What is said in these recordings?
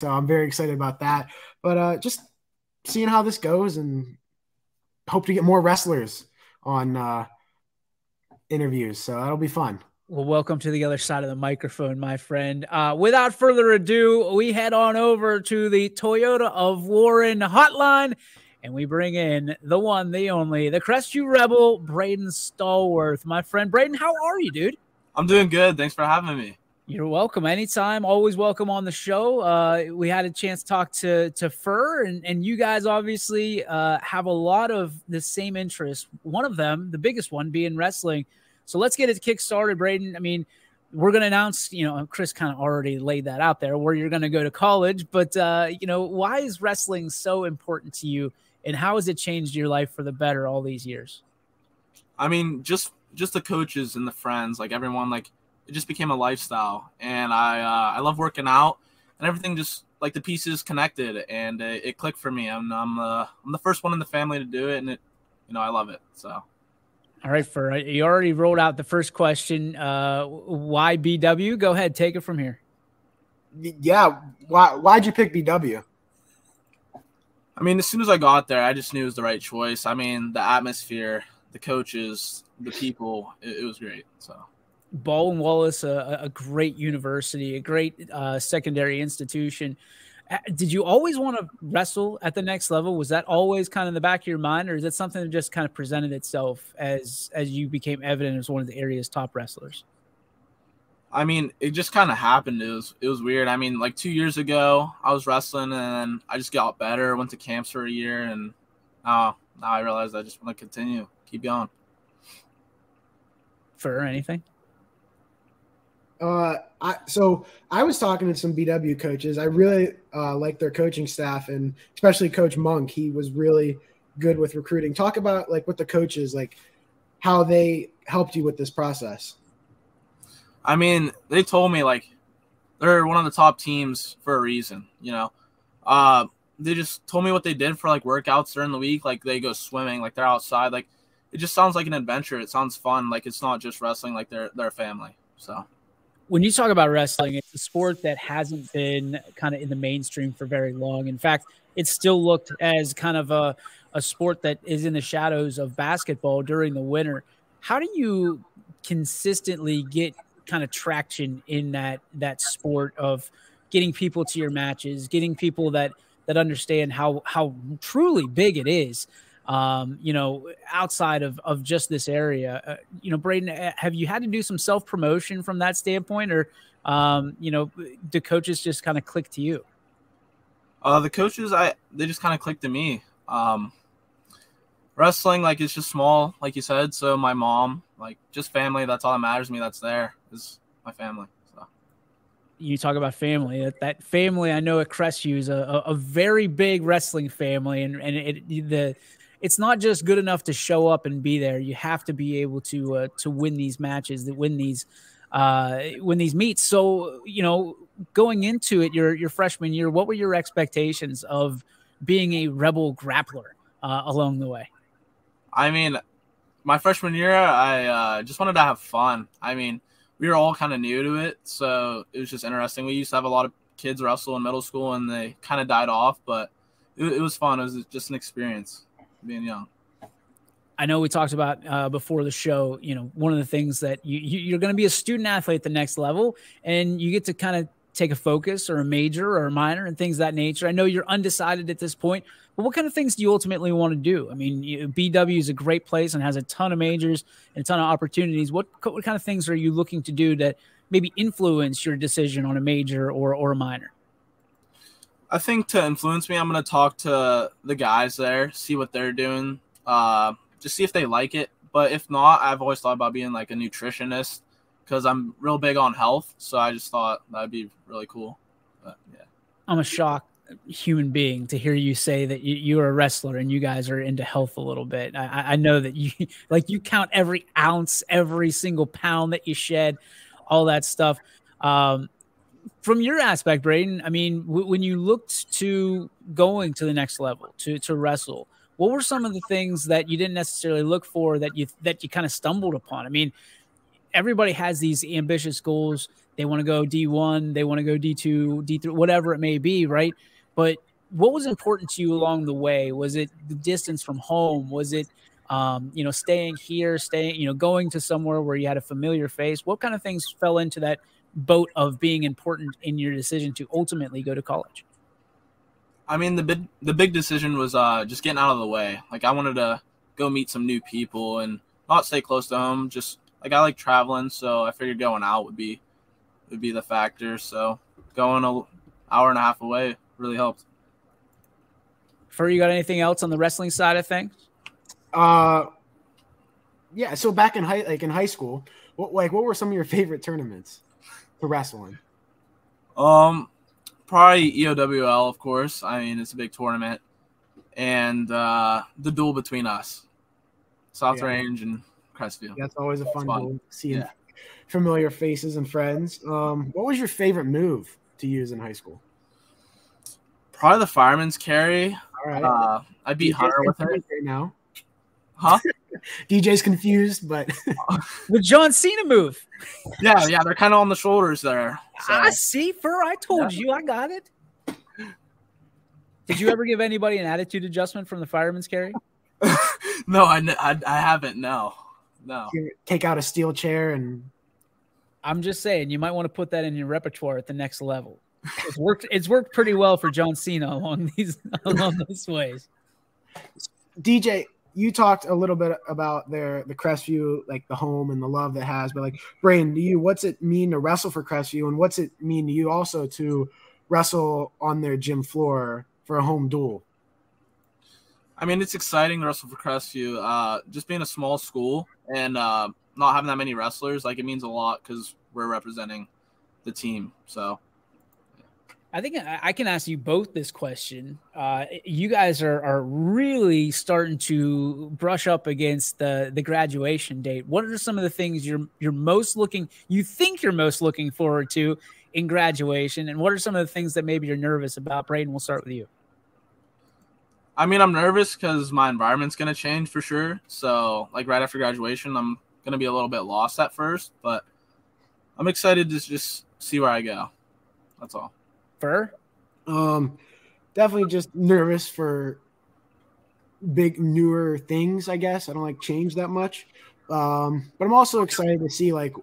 So I'm very excited about that. But just seeing how this goes, and hope to get more wrestlers on interviews. So that'll be fun. Well, welcome to the other side of the microphone, my friend. Without further ado, we head on over to the Toyota of Warren hotline, and we bring in the one, the only, the Crestview Rebel, BRAEDEN STALLWORTH. My friend, BRAEDEN, how are you, dude? I'm doing good. Thanks for having me. You're welcome. Anytime. Always welcome on the show. We had a chance to talk to Fur, and you guys obviously have a lot of the same interests. One of them, the biggest one, being wrestling. So let's get it kick-started, BRAEDEN. I mean, we're going to announce, Chris kind of already laid that out there, where you're going to go to college. But, why is wrestling so important to you, and how has it changed your life for the better all these years? I mean, just the coaches and the friends, like everyone, like it just became a lifestyle. And I love working out, and everything just like the pieces connected, and it clicked for me. I'm the first one in the family to do it, and I love it. So. All right, Fur, you already rolled out the first question. Why BW? Go ahead, take it from here. Yeah, why'd you pick BW? I mean, as soon as I got there, I just knew it was the right choice. I mean, the atmosphere, the coaches, the people, it was great. So, Ball and Wallace, a great university, a great secondary institution. Did you always want to wrestle at the next level? Was that always kind of in the back of your mind, or is it something that just kind of presented itself as you became evident as one of the area's top wrestlers? I mean, it just kind of happened. It was weird. I mean, like 2 years ago, I was wrestling, and I just got better. Went to camps for a year, and now I realized I just want to continue, keep going. For anything? So I was talking to some BW coaches. I really like their coaching staff, and especially Coach Monk. He was really good with recruiting. Talk about like with the coaches, like how they helped you with this process. I mean, they told me like they're one of the top teams for a reason. They just told me what they did for like workouts during the week. Like they go swimming, like they're outside. Like it just sounds like an adventure. It sounds fun. Like it's not just wrestling. Like they're a family. So. When you talk about wrestling, it's a sport that hasn't been kind of in the mainstream for very long. In fact, it's still looked as kind of a sport that is in the shadows of basketball during the winter. How do you consistently get kind of traction in that sport of getting people to your matches, getting people that understand how truly big it is? Outside of just this area, BRAEDEN, have you had to do some self-promotion from that standpoint, or, do coaches just kind of click to you? The coaches, they just kind of clicked to me. Wrestling, like it's just small, like you said. So my mom, like just family, that's all that matters to me. That's there is my family. So. You talk about family, that family, I know at Crestview is a very big wrestling family, and it's not just good enough to show up and be there. You have to be able to win these matches, that win these meets. So, going into it, your freshman year, what were your expectations of being a Rebel grappler along the way? I mean, my freshman year, I just wanted to have fun. I mean, we were all kind of new to it, so it was just interesting. We used to have a lot of kids wrestle in middle school, and they kind of died off, but it was fun. It was just an experience. Being young. I know we talked about before the show, one of the things that you're going to be a student athlete at the next level, and you get to kind of take a focus or a major or a minor and things of that nature. I know you're undecided at this point, but what kind of things do you ultimately want to do? I mean, BW is a great place and has a ton of majors and a ton of opportunities. What kind of things are you looking to do that maybe influence your decision on a major or a minor? I think to influence me, I'm going to talk to the guys there, see what they're doing, just see if they like it. But if not, I've always thought about being like a nutritionist because I'm real big on health. So I just thought that'd be really cool. But, yeah. I'm a shocked human being to hear you say that you're a wrestler and you guys are into health a little bit. I know that you count every ounce, every single pound that you shed, all that stuff. From your aspect, BRAEDEN, I mean, when you looked to going to the next level to wrestle, what were some of the things that you didn't necessarily look for that you kind of stumbled upon? I mean, everybody has these ambitious goals they want to go D1, they want to go D2, D3, whatever it may be, right? But what was important to you along the way? Was it the distance from home? Was it, staying here, going to somewhere where you had a familiar face? What kind of things fell into that boat of being important in your decision to ultimately go to college? I mean, the big decision was just getting out of the way. Like, I wanted to go meet some new people and not stay close to home. Just like, I like traveling, so I figured going out would be the factor. So going an hour and a half away really helped. Fur, you got anything else on the wrestling side of things? Yeah. So back in high school, what were some of your favorite tournaments to wrestle in? Probably EOWL, of course. I mean, it's a big tournament, and the duel between us, South Range and Crestview. That's always a fun duel, seeing familiar faces and friends. What was your favorite move to use in high school? Probably the fireman's carry. All right. I beat Hunter with it right now. Huh? DJ's confused, but the John Cena move. Yeah, they're kind of on the shoulders there. So. I see, Fur. I told you, I got it. Did you ever give anybody an attitude adjustment from the fireman's carry? No, I haven't. No. Take out a steel chair and. I'm just saying, you might want to put that in your repertoire at the next level. It's worked pretty well for John Cena along those ways. DJ, you talked a little bit about the Crestview, like the home and the love that has, but like Braeden, to you, what's it mean to wrestle for Crestview, and what's it mean to you also to wrestle on their gym floor for a home duel? I mean, it's exciting to wrestle for Crestview. Just being a small school and not having that many wrestlers, like, it means a lot because we're representing the team. So I think I can ask you both this question. You guys are really starting to brush up against the graduation date. What are some of the things you think you're most looking forward to in graduation, and what are some of the things that maybe you're nervous about? Braeden, we'll start with you. I mean, I'm nervous because my environment's going to change for sure. So, like, right after graduation, I'm going to be a little bit lost at first, but I'm excited to just see where I go. That's all. Fur? Definitely just nervous for big newer things, I guess. I don't like change that much. But I'm also excited to see like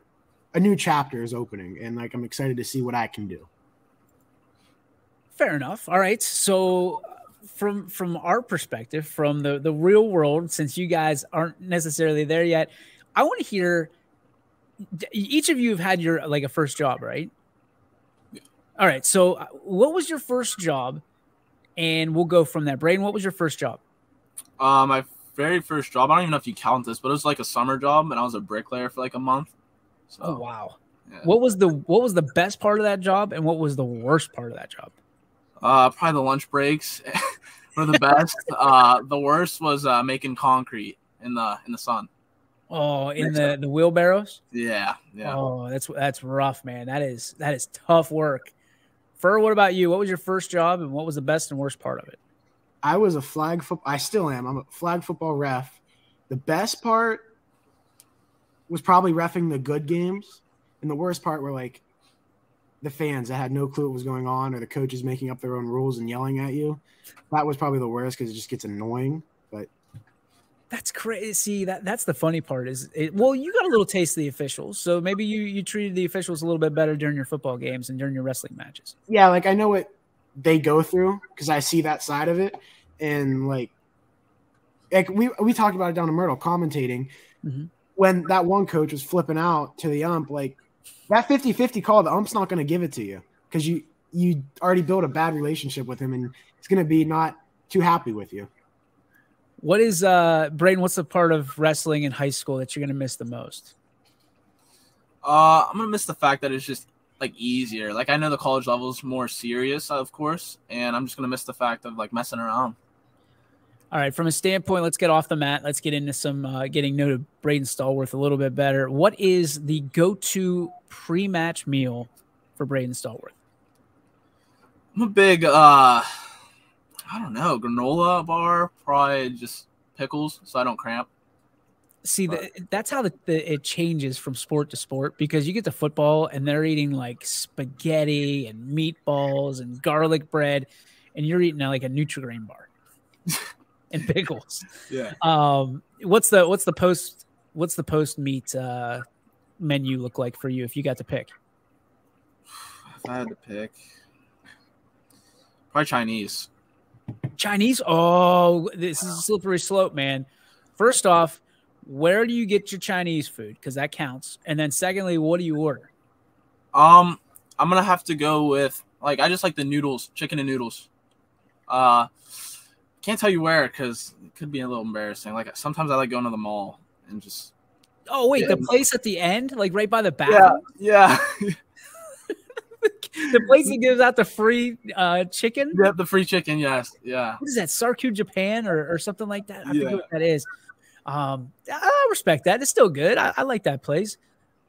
a new chapter is opening, and like I'm excited to see what I can do. Fair enough. All right. So from our perspective, from the real world, since you guys aren't necessarily there yet, I want to hear, each of you have had your like a first job, right? All right. So what was your first job? And we'll go from there. Braeden, what was your first job? My very first job, I don't even know if you count this, but it was like a summer job, and I was a bricklayer for like a month. So, oh, wow. Yeah. What was the best part of that job, and what was the worst part of that job? Probably the lunch breaks were the best. The worst was making concrete in the sun. Oh, in the wheelbarrows? Yeah. Oh, that's rough, man. That is tough work. Fur, what about you? What was your first job, and what was the best and worst part of it? I was a flag football. I still am. I'm a flag football ref. The best part was probably reffing the good games, and the worst part were like the fans that had no clue what was going on, or the coaches making up their own rules and yelling at you. That was probably the worst because it just gets annoying. But that's crazy. See, that's the funny part is well, you got a little taste of the officials, so maybe you treated the officials a little bit better during your football games and during your wrestling matches. Yeah, like I know what they go through because I see that side of it, and like we talked about it down in Myrtle commentating when that one coach was flipping out to the ump, like that 50-50 call, the ump's not going to give it to you because you already built a bad relationship with him, and he's going to be not too happy with you. What is Braeden, what's the part of wrestling in high school that you're going to miss the most? I'm going to miss the fact that it's just like easier. Like I know the college level is more serious, of course, and I'm just going to miss the fact of like messing around. All right, from a standpoint, let's get off the mat. Let's get into some getting to know Braeden STALLWORTH a little bit better. What is the go-to pre-match meal for Braeden STALLWORTH? I'm a big I don't know, granola bar, probably just pickles so I don't cramp. See, that's how it changes from sport to sport, because you get to football and they're eating like spaghetti and meatballs and garlic bread, and you're eating like a Nutri-Grain bar and pickles. Yeah. What's the post meet menu look like for you if you got to pick? If I had to pick, probably Chinese. Chinese? Oh, this is a slippery slope, man. First off, where do you get your Chinese food? Because that counts. And then secondly, what do you order? I'm gonna have to go with I just like the noodles, chicken and noodles. Can't tell you where because it could be a little embarrassing. Like sometimes I like going to the mall and just. Oh wait, the place at the end, like right by the bathroom. Yeah. The place that gives out the free chicken. Yeah, the free chicken. Yes. Yeah. What is that? Sarku Japan or something like that? I forget what that is. I respect that. It's still good. I like that place.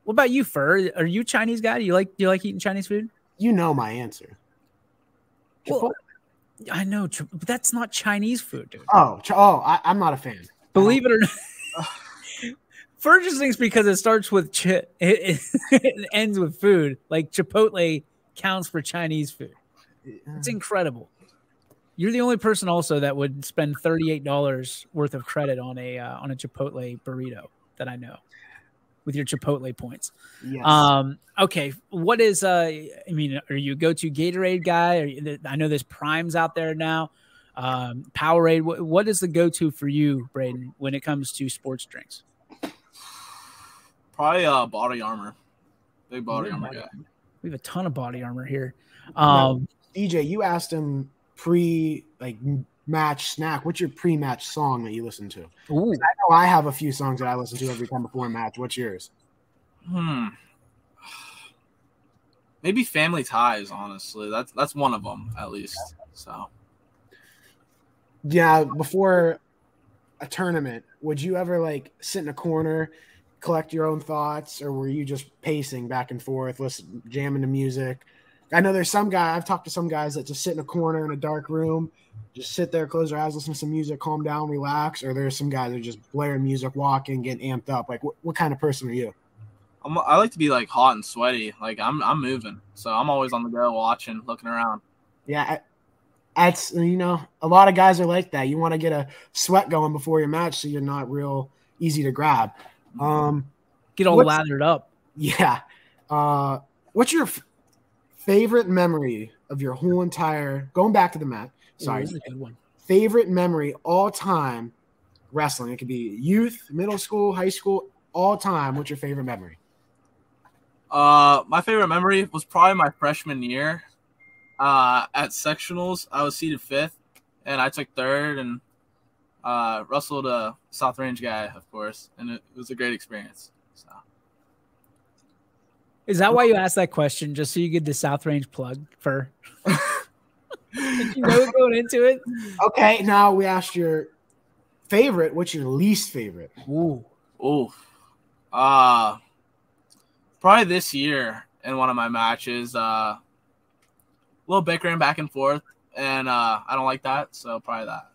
What about you, Fur? Are you a Chinese guy? Do you like eating Chinese food? You know my answer. Well, I know, but that's not Chinese food, dude. I'm not a fan. Believe it or not. Fur just thinks because it starts with it ends with food. Like Chipotle counts for Chinese food. It's incredible. You're the only person also that would spend $38 worth of credit on a Chipotle burrito that I know with your Chipotle points. Yes. Okay. What is are you a go-to Gatorade guy? I know there's Primes out there now. Powerade. What is the go-to for you, Braden, when it comes to sports drinks? Probably Body Armor. Big Body Armor guy. We have a ton of Body Armor here. DJ, you asked him match snack. What's your pre-match song that you listen to? Ooh. I know I have a few songs that I listen to every time before a match. What's yours? Maybe Family Ties, honestly. That's one of them at least. So yeah, before a tournament, would you ever sit in a corner, collect your own thoughts, or were you just pacing back and forth, jamming to music? I know there's some guy, I've talked to some guys that just sit in a corner in a dark room, just sit there, close their eyes, listen to some music, calm down, relax. Or there's some guys that are just blaring music, walking, getting amped up. What kind of person are you? I like to be hot and sweaty. I'm moving. So I'm always on the go, watching, looking around. Yeah. That's, a lot of guys are like that. You want to get a sweat going before your match so you're not real easy to grab. Get all lathered up. Yeah. What's your favorite memory of your whole entire going back to the mat? Sorry, this is a good one. Favorite memory all time wrestling. It could be youth, middle school, high school, all time. What's your favorite memory? My favorite memory was probably my freshman year. At sectionals, I was seated 5th, and I took 3rd, and wrestled a South Range guy, of course, and it was a great experience. So. Is that why you asked that question, just so you get the South Range plug for? Did you know going into it? Okay, now we asked your favorite. What's your least favorite? Ooh. Probably this year in one of my matches, a little bickering back and forth, and I don't like that, so probably that.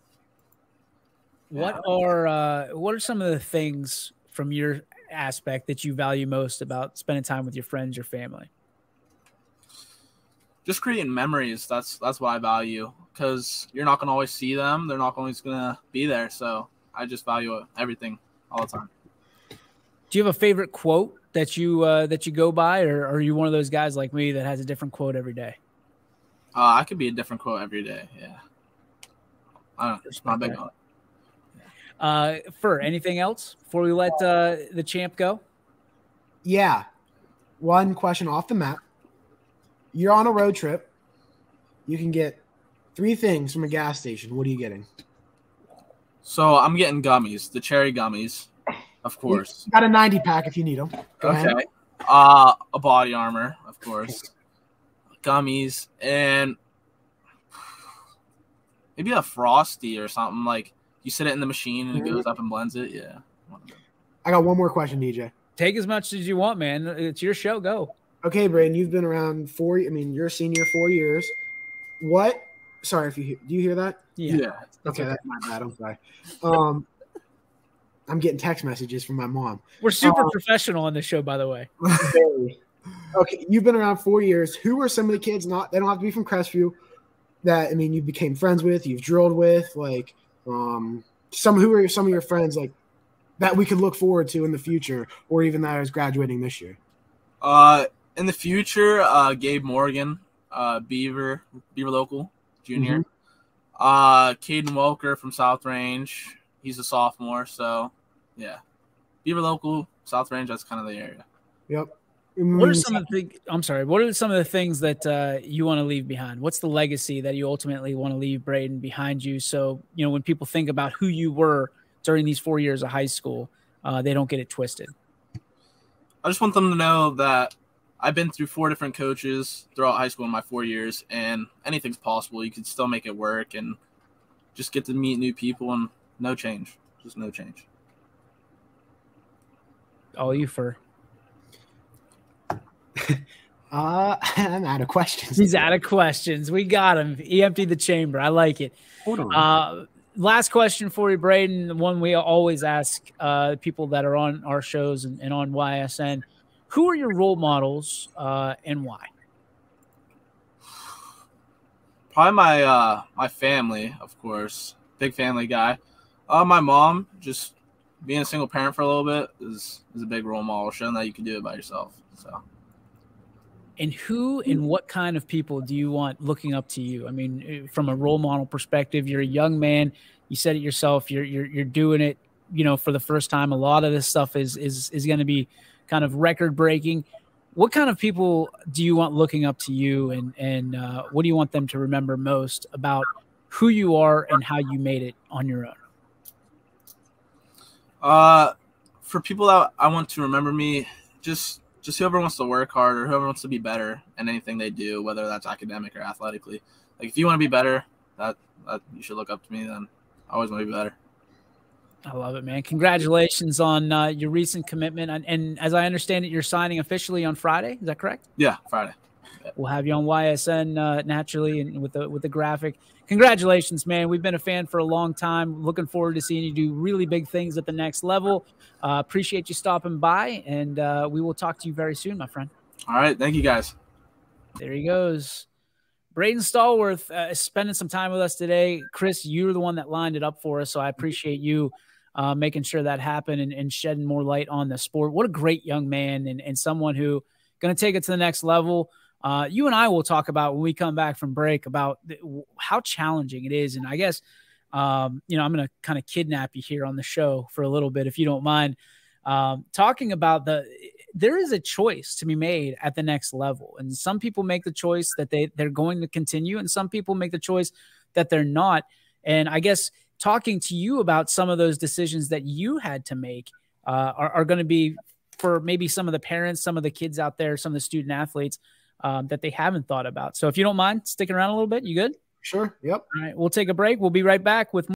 What are some of the things from your aspect that you value most about spending time with your friends, your family? Just creating memories. That's what I value, because you're not going to always see them. They're not always going to be there. So I just value everything all the time. Do you have a favorite quote that you go by, or are you one of those guys like me that has a different quote every day? I could be a different quote every day. Yeah. I don't know. It's not big on it. Fur, anything else before we let the champ go? Yeah. One question off the mat. You're on a road trip. You can get 3 things from a gas station. What are you getting? So I'm getting gummies, the cherry gummies, of course. You got a 90 pack if you need them. Go ahead. A Body Armor, of course. Gummies, and maybe a Frosty or something. Like you sit it in the machine and it goes up and blends it. Yeah. I got one more question, DJ. Take as much as you want, man. It's your show. Go. Okay, Braden, you've been around you're a senior 4 years. Sorry if do you hear that? Yeah. Okay, that's my bad. I'm sorry. I'm getting text messages from my mom. We're super professional on this show, by the way. Very. Okay, you've been around 4 years. Who are some of the kids? They don't have to be from Crestview. That, I mean, you became friends with, you've drilled with, like who are some of your friends like that we could look forward to in the future, or even that is graduating this year? In the future, Gabe Morgan, Beaver local junior. Caden Welker from South Range. He's a sophomore, so yeah. Beaver local, South Range, that's kind of the area. Yep. What are some of the things that you want to leave behind? What's the legacy that you ultimately want to leave Braeden behind you? So, you know, when people think about who you were during these 4 years of high school, they don't get it twisted. I just want them to know that I've been through 4 different coaches throughout high school in my 4 years, and anything's possible. You can still make it work and just get to meet new people, and no change. Just no change. All you, Fur. I'm out of questions. He's out of questions. We got him. He emptied the chamber. I like it. Hold on. Last question for you, Braeden. The one we always ask people that are on our shows and on YSN. Who are your role models and why? Probably my family, of course. Big family guy. My mom, just being a single parent for a little bit is a big role model, showing that you can do it by yourself. So. And who and what kind of people do you want looking up to you? I mean, from a role model perspective, you're a young man. You said it yourself. You're doing it, you know, for the first time. A lot of this stuff is going to be kind of record breaking. What kind of people do you want looking up to you, and what do you want them to remember most about who you are and how you made it on your own? For people that I want to remember me, just whoever wants to work hard or whoever wants to be better in anything they do, whether that's academic or athletically. Like, if you want to be better, that you should look up to me. Then I always want to be better. I love it, man. Congratulations on your recent commitment. And as I understand it, you're signing officially on Friday. Is that correct? Yeah, Friday. Yeah. We'll have you on YSN naturally, and with the graphic. Congratulations, man. We've been a fan for a long time. Looking forward to seeing you do really big things at the next level. Appreciate you stopping by, and we will talk to you very soon, my friend. All right. Thank you, guys. There he goes. Braeden STALLWORTH spending some time with us today. Chris, you're the one that lined it up for us, so I appreciate you making sure that happened and shedding more light on the sport. What a great young man, and someone who going to take it to the next level. You and I will talk about when we come back from break about how challenging it is. And I guess, you know, I'm going to kind of kidnap you here on the show for a little bit, if you don't mind, talking about there is a choice to be made at the next level. And some people make the choice that they're going to continue, and some people make the choice that they're not. And I guess talking to you about some of those decisions that you had to make are going to be for maybe some of the parents, some of the kids out there, some of the student athletes, that they haven't thought about. So if you don't mind sticking around a little bit, you good? Sure. Yep. All right. We'll take a break. We'll be right back with